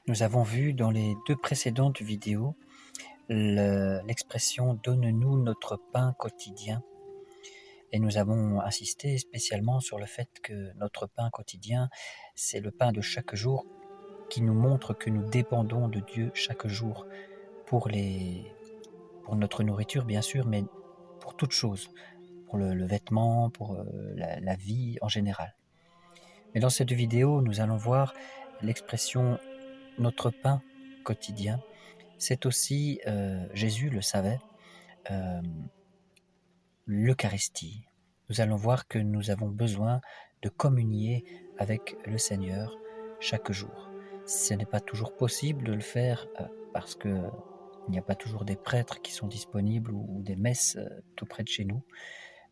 Nous avons vu dans les 2 précédentes vidéos l'expression « donne-nous notre pain quotidien » et nous avons insisté spécialement sur le fait que notre pain quotidien, c'est le pain de chaque jour qui nous montre que nous dépendons de Dieu chaque jour pour notre nourriture bien sûr, mais pour toute chose, pour le vêtement, pour la vie en général. Mais dans cette vidéo, nous allons voir l'expression « notre pain quotidien ». C'est aussi, Jésus le savait, l'Eucharistie. Nous allons voir que nous avons besoin de communier avec le Seigneur chaque jour. Ce n'est pas toujours possible de le faire parce qu'il n'y a pas toujours des prêtres qui sont disponibles ou des messes tout près de chez nous,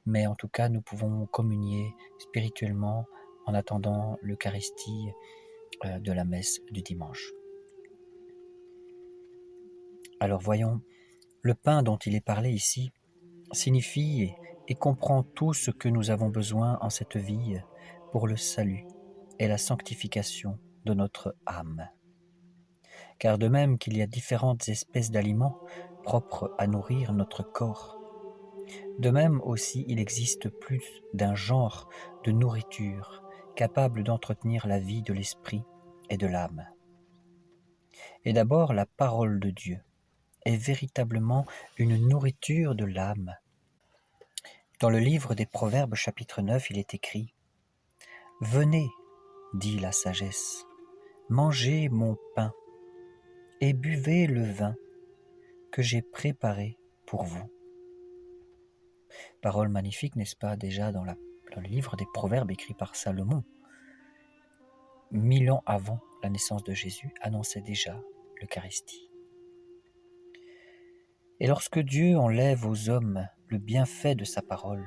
mais en tout cas nous pouvons communier spirituellement en attendant l'Eucharistie de la messe du dimanche. Alors voyons, le pain dont il est parlé ici signifie et comprend tout ce que nous avons besoin en cette vie pour le salut et la sanctification de notre âme. Car de même qu'il y a différentes espèces d'aliments propres à nourrir notre corps, de même aussi il existe plus d'un genre de nourriture capable d'entretenir la vie de l'esprit et de l'âme. Et d'abord, la parole de Dieu est véritablement une nourriture de l'âme. Dans le livre des Proverbes, chapitre 9, il est écrit « Venez, dit la sagesse, mangez mon pain et buvez le vin que j'ai préparé pour vous. » Parole magnifique, n'est-ce pas, déjà dans le livre des Proverbes écrit par Salomon. 1000 ans avant la naissance de Jésus, annonçait déjà l'Eucharistie. Et lorsque Dieu enlève aux hommes le bienfait de sa parole,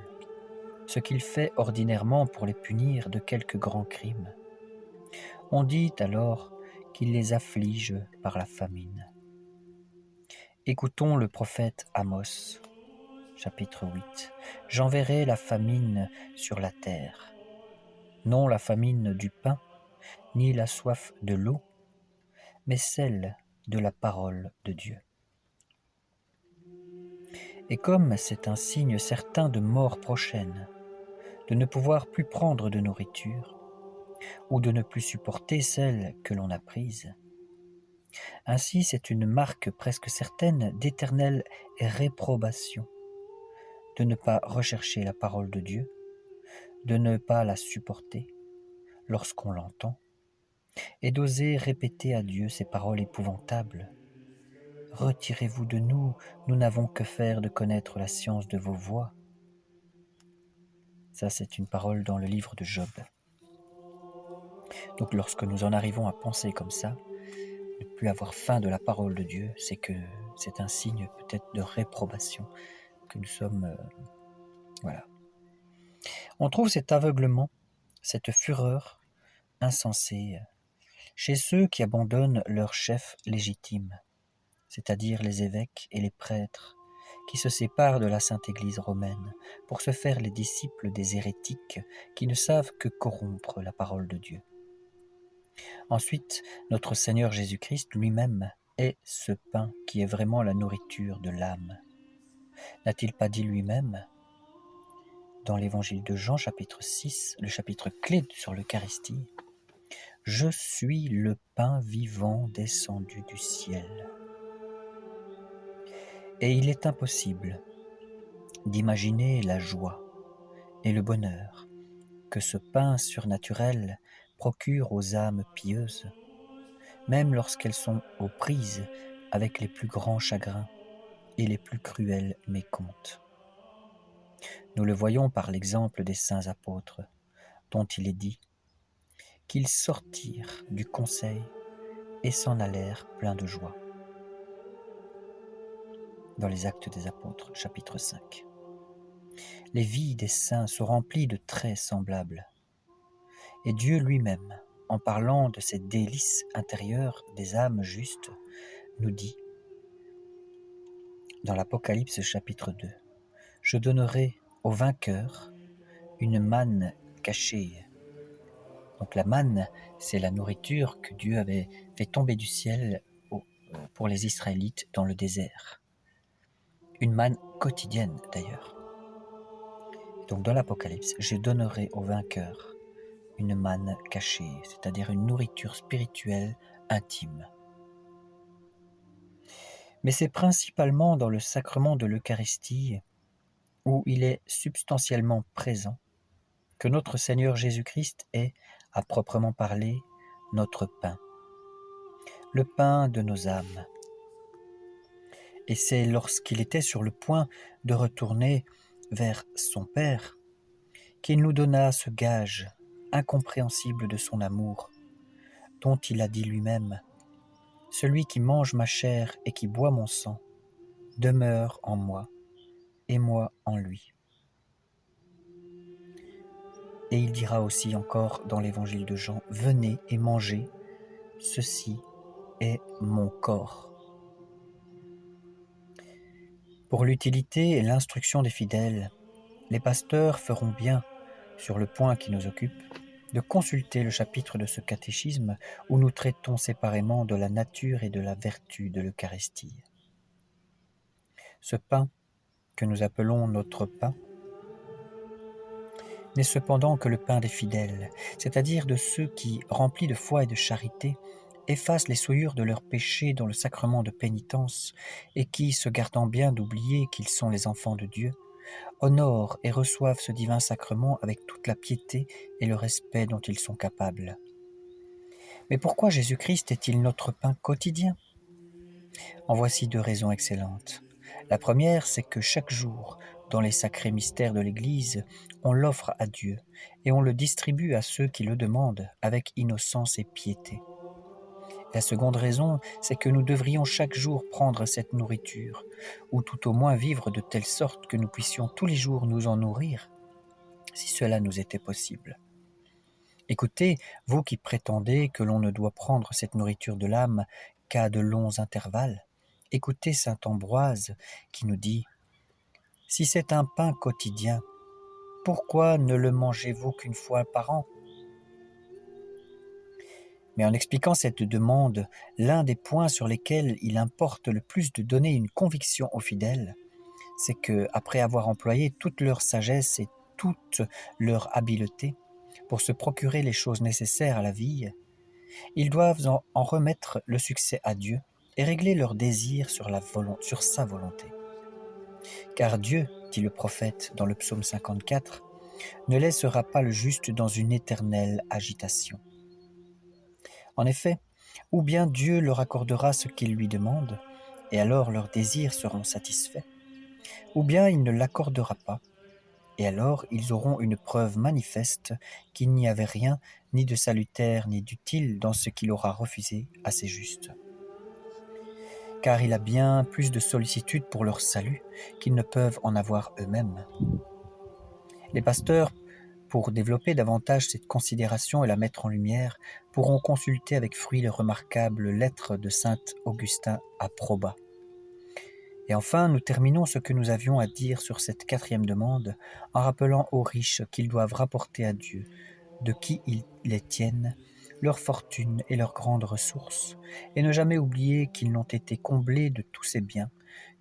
ce qu'il fait ordinairement pour les punir de quelques grands crimes, on dit alors qu'il les afflige par la famine. Écoutons le prophète Amos, chapitre 8. « J'enverrai la famine sur la terre, non la famine du pain, ni la soif de l'eau, mais celle de la parole de Dieu. » Et comme c'est un signe certain de mort prochaine, de ne pouvoir plus prendre de nourriture, ou de ne plus supporter celle que l'on a prise, ainsi c'est une marque presque certaine d'éternelle réprobation, de ne pas rechercher la parole de Dieu, de ne pas la supporter lorsqu'on l'entend, et d'oser répéter à Dieu ces paroles épouvantables. « Retirez-vous de nous, nous n'avons que faire de connaître la science de vos voies. » Ça, c'est une parole dans le livre de Job. Donc lorsque nous en arrivons à penser comme ça, ne plus avoir faim de la parole de Dieu, c'est que c'est un signe peut-être de réprobation, que nous sommes... voilà. On trouve cet aveuglement, cette fureur insensée chez ceux qui abandonnent leur chef légitime, c'est-à-dire les évêques et les prêtres, qui se séparent de la Sainte Église romaine pour se faire les disciples des hérétiques qui ne savent que corrompre la parole de Dieu. Ensuite, notre Seigneur Jésus-Christ lui-même est ce pain qui est vraiment la nourriture de l'âme. N'a-t-il pas dit lui-même dans l'évangile de Jean, chapitre 6, le chapitre clé sur l'Eucharistie, « Je suis le pain vivant descendu du ciel. » Et il est impossible d'imaginer la joie et le bonheur que ce pain surnaturel procure aux âmes pieuses, même lorsqu'elles sont aux prises avec les plus grands chagrins et les plus cruels mécomptes. Nous le voyons par l'exemple des saints apôtres, dont il est dit qu'ils sortirent du conseil et s'en allèrent pleins de joie. Dans les Actes des Apôtres, chapitre 5. Les vies des saints sont remplies de traits semblables. Et Dieu lui-même, en parlant de ces délices intérieures des âmes justes, nous dit, dans l'Apocalypse chapitre 2, « Je donnerai au vainqueur une manne cachée Donc la manne, c'est la nourriture que Dieu avait fait tomber du ciel pour les Israélites dans le désert. Une manne quotidienne d'ailleurs. Donc dans l'Apocalypse, je donnerai au vainqueur une manne cachée, c'est-à-dire une nourriture spirituelle intime. Mais c'est principalement dans le sacrement de l'Eucharistie, où il est substantiellement présent, que notre Seigneur Jésus-Christ est, à proprement parler, notre pain, le pain de nos âmes. Et c'est lorsqu'il était sur le point de retourner vers son Père qu'il nous donna ce gage incompréhensible de son amour, dont il a dit lui-même : « Celui qui mange ma chair et qui boit mon sang demeure en moi, et moi en lui. » Et il dira aussi encore dans l'évangile de Jean : « Venez et mangez, ceci est mon corps. » Pour l'utilité et l'instruction des fidèles, les pasteurs feront bien, sur le point qui nous occupe, de consulter le chapitre de ce catéchisme où nous traitons séparément de la nature et de la vertu de l'Eucharistie. Ce pain, que nous appelons notre pain, n'est cependant que le pain des fidèles, c'est-à-dire de ceux qui, remplis de foi et de charité, effacent les souillures de leurs péchés dans le sacrement de pénitence et qui, se gardant bien d'oublier qu'ils sont les enfants de Dieu, honorent et reçoivent ce divin sacrement avec toute la piété et le respect dont ils sont capables. Mais pourquoi Jésus-Christ est-il notre pain quotidien ? En voici 2 raisons excellentes. La première, c'est que chaque jour, dans les sacrés mystères de l'Église, on l'offre à Dieu et on le distribue à ceux qui le demandent avec innocence et piété. La seconde raison, c'est que nous devrions chaque jour prendre cette nourriture, ou tout au moins vivre de telle sorte que nous puissions tous les jours nous en nourrir, si cela nous était possible. Écoutez, vous qui prétendez que l'on ne doit prendre cette nourriture de l'âme qu'à de longs intervalles, écoutez saint Ambroise qui nous dit : « Si c'est un pain quotidien, pourquoi ne le mangez-vous qu'une fois par an ?» Mais en expliquant cette demande, l'un des points sur lesquels il importe le plus de donner une conviction aux fidèles, c'est que, après avoir employé toute leur sagesse et toute leur habileté pour se procurer les choses nécessaires à la vie, ils doivent en remettre le succès à Dieu et régler leurs désirs sur sa volonté. Car Dieu, dit le prophète dans le psaume 54, ne laissera pas le juste dans une éternelle agitation. En effet, ou bien Dieu leur accordera ce qu'ils lui demandent, et alors leurs désirs seront satisfaits, ou bien il ne l'accordera pas, et alors ils auront une preuve manifeste qu'il n'y avait rien ni de salutaire ni d'utile dans ce qu'il aura refusé à ses justes. Car il a bien plus de sollicitude pour leur salut qu'ils ne peuvent en avoir eux-mêmes. Les pasteurs, pour développer davantage cette considération et la mettre en lumière, pourront consulter avec fruit les remarquables lettres de saint Augustin à Proba. Et enfin, nous terminons ce que nous avions à dire sur cette 4e demande en rappelant aux riches qu'ils doivent rapporter à Dieu, de qui ils les tiennent, leur fortune et leurs grandes ressources, et ne jamais oublier qu'ils n'ont été comblés de tous ces biens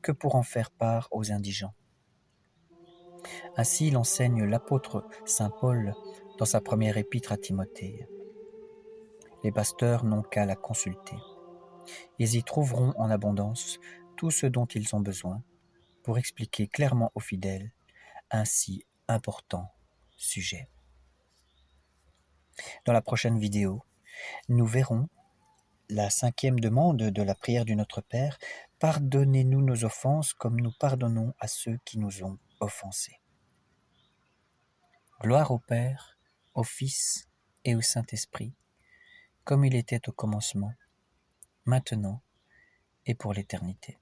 que pour en faire part aux indigents. Ainsi l'enseigne l'apôtre saint Paul dans sa première épître à Timothée. Les pasteurs n'ont qu'à la consulter. Ils y trouveront en abondance tout ce dont ils ont besoin pour expliquer clairement aux fidèles un si important sujet. Dans la prochaine vidéo, nous verrons la 5e demande de la prière du Notre Père : « Pardonnez-nous nos offenses comme nous pardonnons à ceux qui nous ont offensés. » Gloire au Père, au Fils et au Saint-Esprit, comme il était au commencement, maintenant et pour l'éternité.